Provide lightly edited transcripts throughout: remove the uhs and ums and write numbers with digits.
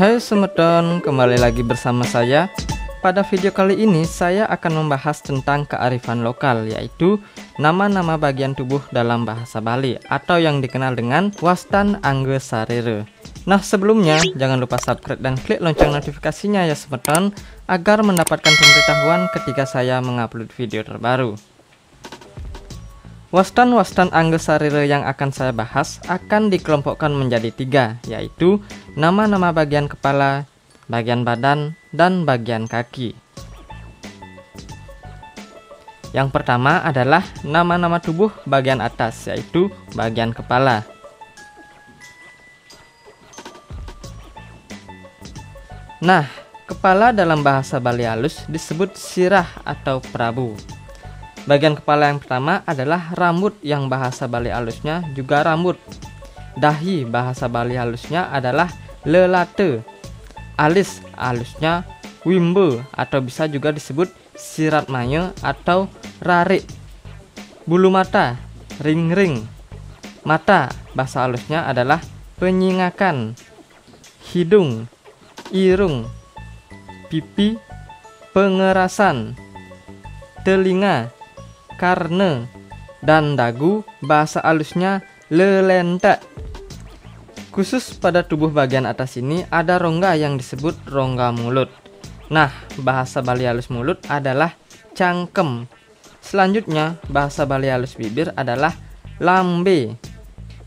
Hai semeton, kembali lagi bersama saya. Pada video kali ini saya akan membahas tentang kearifan lokal, yaitu nama-nama bagian tubuh dalam bahasa Bali atau yang dikenal dengan Wastan Angge Sarere. Nah sebelumnya jangan lupa subscribe dan klik lonceng notifikasinya ya semeton, agar mendapatkan pemberitahuan ketika saya mengupload video terbaru. Wastan Angge Sarere yang akan saya bahas akan dikelompokkan menjadi 3, yaitu nama-nama bagian kepala, bagian badan, dan bagian kaki. Yang pertama adalah nama-nama tubuh bagian atas, yaitu bagian kepala. Nah, kepala dalam bahasa Bali halus disebut sirah atau prabu. Bagian kepala yang pertama adalah rambut, yang bahasa Bali halusnya juga rambut. Dahi bahasa Bali halusnya adalah lelate. Alis halusnya wimbe atau bisa juga disebut sirat maya atau rarik. Bulu mata ring-ring. Mata bahasa halusnya adalah penyingakan. Hidung irung. Pipi pengerasan. Telinga karne, dan dagu bahasa halusnya lelentek. Khusus pada tubuh bagian atas ini ada rongga yang disebut rongga mulut. Nah, bahasa Bali halus mulut adalah cangkem. Selanjutnya, bahasa Bali halus bibir adalah lambe.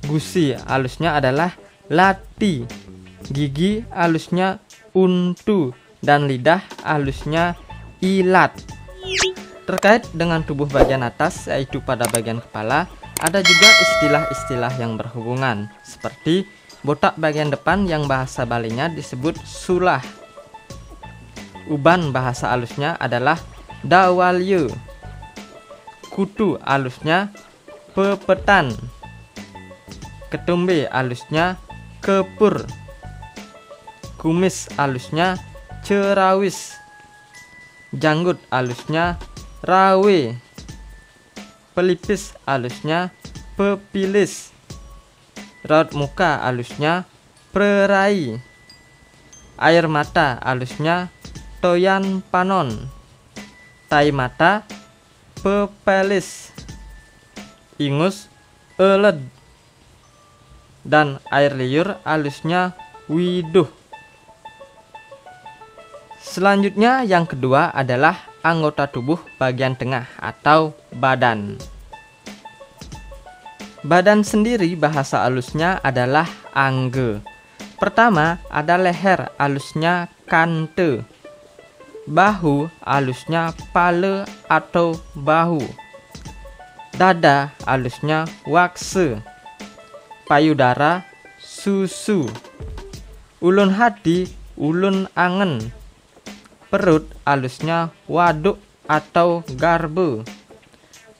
Gusi halusnya adalah lati. Gigi halusnya untu, dan lidah halusnya ilat. Terkait dengan tubuh bagian atas, yaitu pada bagian kepala, ada juga istilah-istilah yang berhubungan, seperti botak bagian depan yang bahasa Balinya disebut sulah. Uban bahasa halusnya adalah dawalye. Kutu halusnya pepetan. Ketumbe halusnya kepur. Kumis halusnya cerawis. Janggut halusnya rawe. Pelipis halusnya pepilis. Raut muka halusnya perai. Air mata halusnya toyan panon. Tai mata pepelis. Ingus eled. Dan air liur halusnya widuh. Selanjutnya yang kedua adalah anggota tubuh bagian tengah atau badan. Badan sendiri bahasa halusnya adalah angge. Pertama ada leher, halusnya kante. Bahu halusnya pale atau bahu. Dada halusnya wakse. Payudara susu. Ulun hati ulun angen. Perut halusnya waduk atau garbe.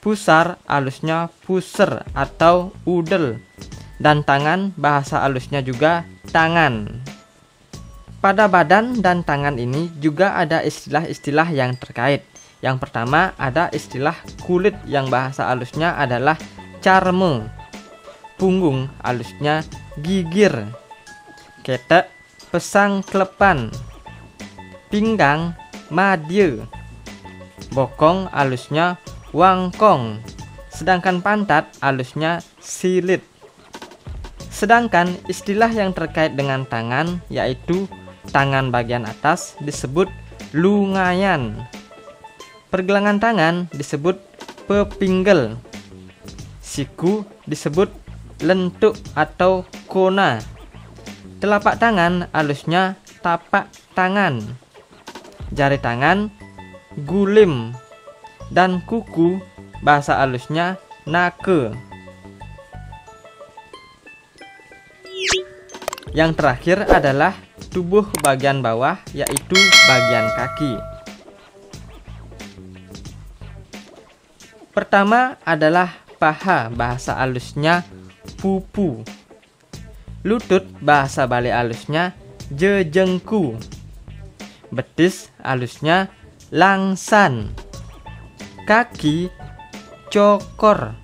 Pusar halusnya puser atau udel. Dan tangan bahasa halusnya juga tangan. Pada badan dan tangan ini juga ada istilah-istilah yang terkait. Yang pertama ada istilah kulit yang bahasa halusnya adalah carme. Punggung halusnya gigir. Ketek pesang klepan. Pinggang madye. Bokong halusnya wangkong. Sedangkan pantat halusnya silit. Sedangkan istilah yang terkait dengan tangan, yaitu tangan bagian atas disebut lungayan. Pergelangan tangan disebut pepinggel. Siku disebut lentuk atau kona. Telapak tangan halusnya tapak tangan. Jari tangan gulim. Dan kuku bahasa halusnya nake. Yang terakhir adalah tubuh bagian bawah, yaitu bagian kaki. Pertama adalah paha, bahasa halusnya pupu. Lutut bahasa Bali halusnya jejengku. Betis halusnya langsan. Kaki cokor.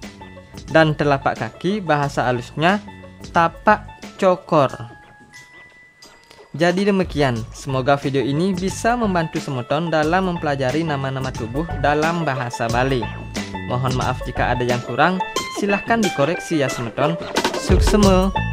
Dan telapak kaki bahasa halusnya tapak cokor. Jadi demikian, semoga video ini bisa membantu semeton dalam mempelajari nama-nama tubuh dalam bahasa Bali. Mohon maaf jika ada yang kurang, silahkan dikoreksi ya semeton. Suksema.